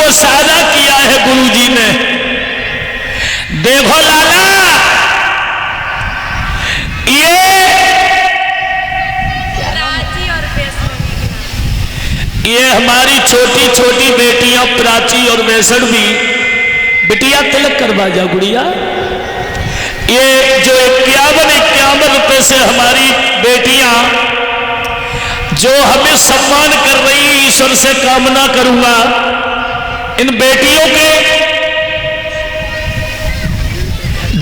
को साझा किया है गुरु जी ने। देखो लाला, ये हमारी छोटी छोटी बेटियां प्राची और वैष्णवी, बिटिया तिलक करवा जा गुड़िया। ये जो 51 रुपए से हमारी बेटियां जो हमें सम्मान कर रही है, ईश्वर से कामना करूंगा इन बेटियों के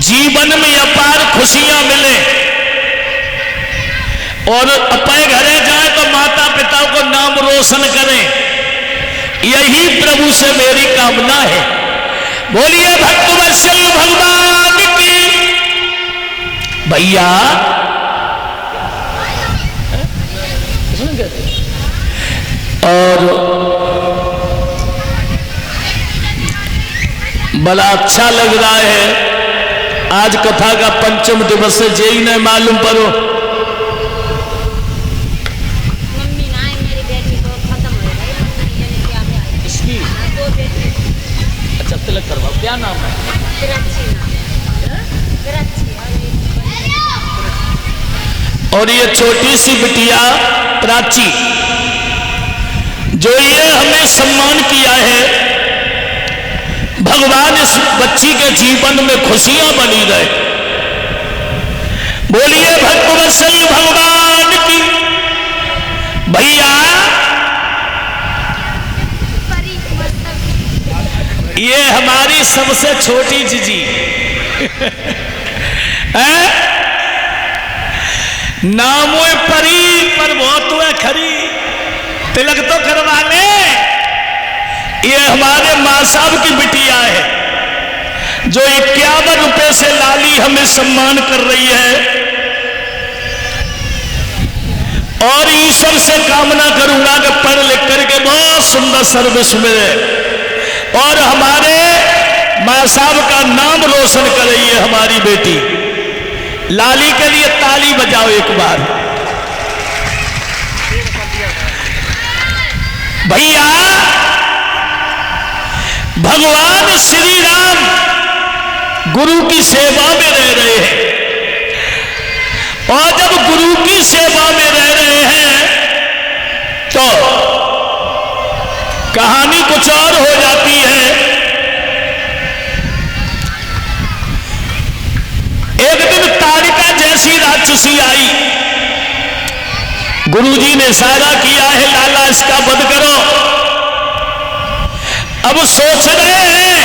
जीवन में अपार खुशियां मिले और अपने घरे जाए तो माता पिता को नाम रोशन करें, यही प्रभु से मेरी कामना है। बोलिए भक्तवत्सल भगवान की। भैया और बड़ा अच्छा लग रहा है। आज कथा का पंचम दिवस है, जेई ने मालूम पड़ो। इसकी अच्छा तिलक करवाओ, क्या नाम है? और ये छोटी सी बिटिया प्राची, जो ये हमें सम्मान किया है, भगवान इस बच्ची के जीवन में खुशियां बनी रहे। बोलिए भक्तवत्सल भगवान की। भैया ये हमारी सबसे छोटी जीजी नामो परी पर बहुत हुआ खरी, तिलक तो करवा ले। ये हमारे माँ साहब की बिटिया है, जो 51 रुपए से लाली हमें सम्मान कर रही है और ईश्वर से कामना करूंगा कि पढ़ लिख करके बहुत सुंदर सर्विस मिले और हमारे माँ साहब का नाम रोशन कर रही है हमारी बेटी। लाली के लिए ताली बजाओ एक बार। भैया भगवान श्री राम गुरु की सेवा में रह रहे हैं और जब गुरु की सेवा में रह रहे हैं तो कहानी कुछ और हो जाती है। एक दिन ताड़िका जैसी राक्षसी आई, गुरुजी ने इशारा किया है लाला इसका वध करो। अब सोच रहे हैं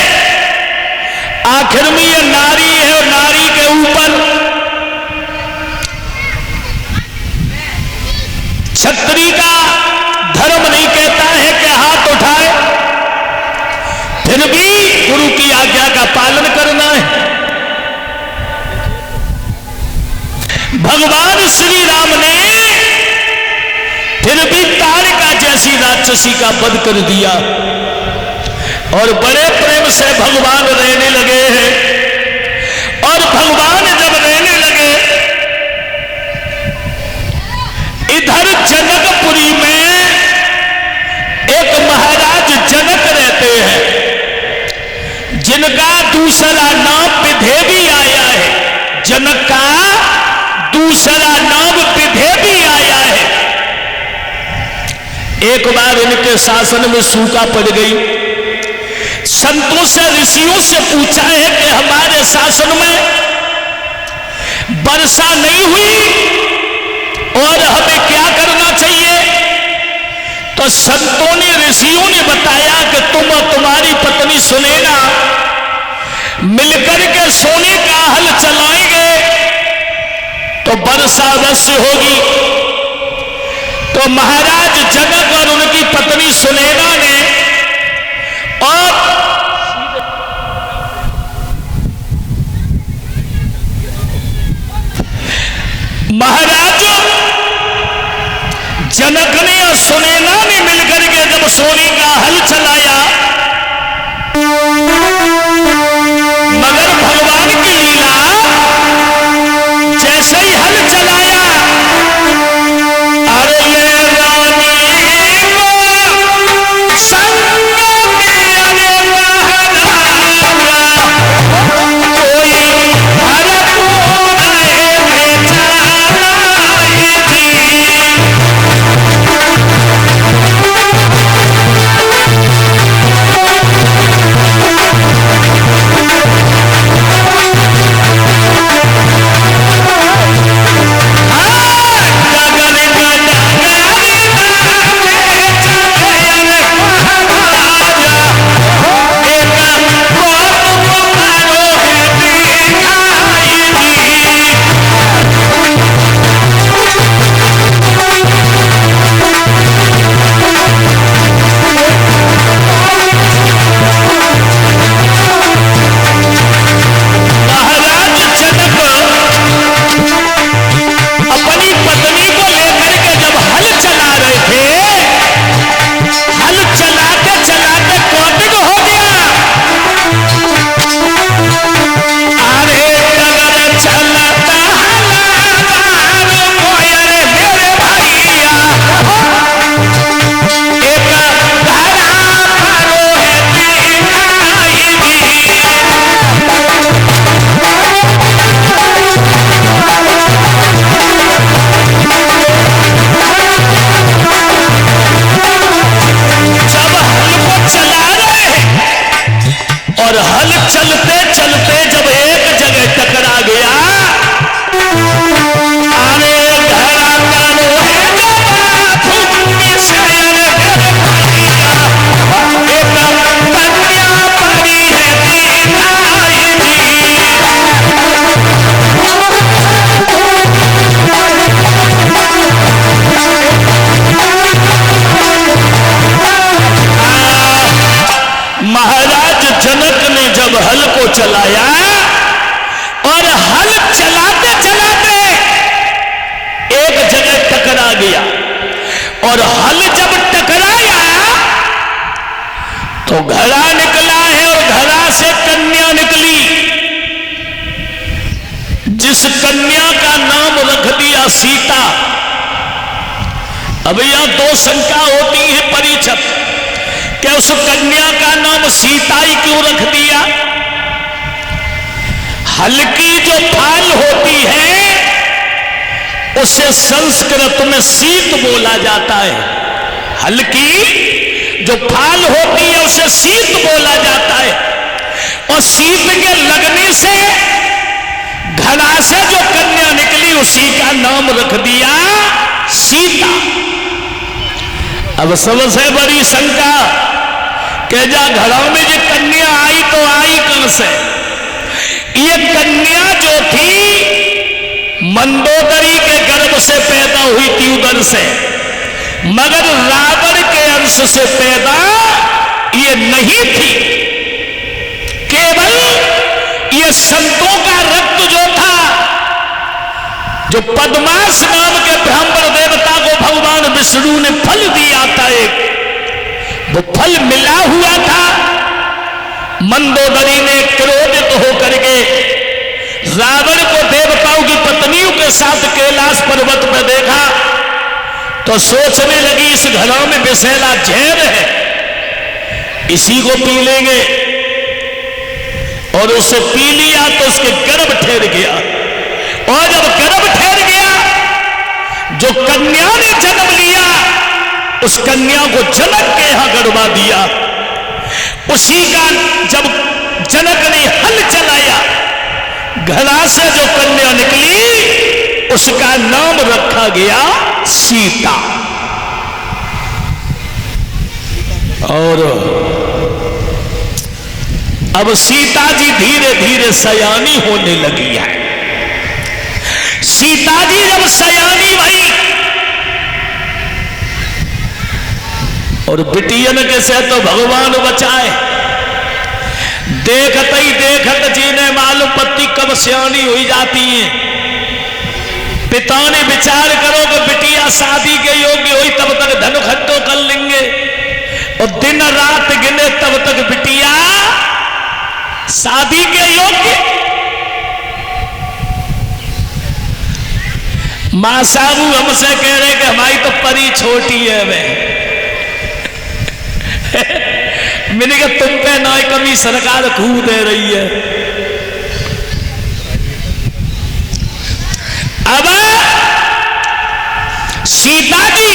आखिर में ये नारी है और नारी के ऊपर क्षत्रिय का धर्म नहीं कहता है कि हाथ उठाए, फिर भी गुरु की आज्ञा का पालन करना है। भगवान श्री राम ने फिर भी ताड़िका जैसी राक्षसी का वध कर दिया और बड़े प्रेम से भगवान रहने लगे हैं। और भगवान जब रहने लगे, इधर जनकपुरी में एक महाराज जनक रहते हैं, जिनका दूसरा नाम विधेवी आया है। जनक का दूसरा नाम विधेवी आया है। एक बार इनके शासन में सूखा पड़ गई। संतों से ऋषियों से पूछा है कि हमारे शासन में वर्षा नहीं हुई और हमें क्या करना चाहिए। तो संतों ने ऋषियों ने बताया कि तुम और तुम्हारी पत्नी सुनैना मिलकर के सोने का हल चलाएंगे तो वर्षा अवश्य होगी। तो महाराज जनक और उनकी पत्नी सुनैना ने और महाराज जनक ने और सुनैना ने मिलकर के जब सोने का हल चलाया, मगर भगवान की लीला, जैसे ही हल चलाया, अरे ये रानी चलते चलते जब एक जगह टकरा गया, अरे घड़ा का रोहे महाराज जनक ने जब हल को चलाया और हल चलाते चलाते एक जगह टकरा गया, और हल जब टकराया तो घड़ा निकला है और घड़ा से कन्या निकली, जिस कन्या का नाम रख दिया सीता। अब यहां दो शंका होती है परीक्षक, क्या उस कन्या का नाम सीता ही क्यों रख दिया? हल्की जो फाल होती है उसे संस्कृत में सीत बोला जाता है। हल्की जो फाल होती है उसे सीत बोला जाता है, और सीत के लगने से घड़ा से जो कन्या निकली उसी का नाम रख दिया सीता। अब सबसे बड़ी शंका कि जा घड़ा में जो कन्या आई तो आई कहां से? ये कन्या जो थी मंदोदरी के गर्भ से पैदा हुई थी उदर से, मगर रावण के अंश से पैदा ये नहीं थी। केवल ये संतों का रक्त जो था, जो पद्मास नाम के ब्राह्मण देवता को भगवान विष्णु ने फल दिया था, एक वो फल मिला हुआ था। मंदोदरी ने क्रोधित होकर के रावण को देवताओं की पत्नियों के साथ कैलाश पर्वत पर देखा तो सोचने लगी इस घड़ा में विषैला जहर है, इसी को पी लेंगे, और उसे पी लिया तो उसके गर्भ ठहर गया, और जब गर्भ ठहर गया जो कन्या ने जन्म लिया उस कन्या को जनक के यहां गड़वा दिया। उसी का जब जनक ने हल चलाया, घड़ा से जो कन्या निकली उसका नाम रखा गया सीता। और अब सीता जी धीरे धीरे सयानी होने लगी है। सीता जी जब सयानी भई और बिटियन के से तो भगवान बचाए, देखत ही देखत जी ने मालूम पत्ती कब सियानी हुई जाती है। पिता ने विचार करो कि बिटिया शादी के योग्य हुई तब तक धन खट्टो कर लेंगे, और दिन रात गिने तब तक बिटिया शादी के योग्य। मां साहू हमसे कह रहे कि हमारी तो परी छोटी है। मैंने कहा तुम पे ना कमी सरकार खूब दे रही है। अब सीता जी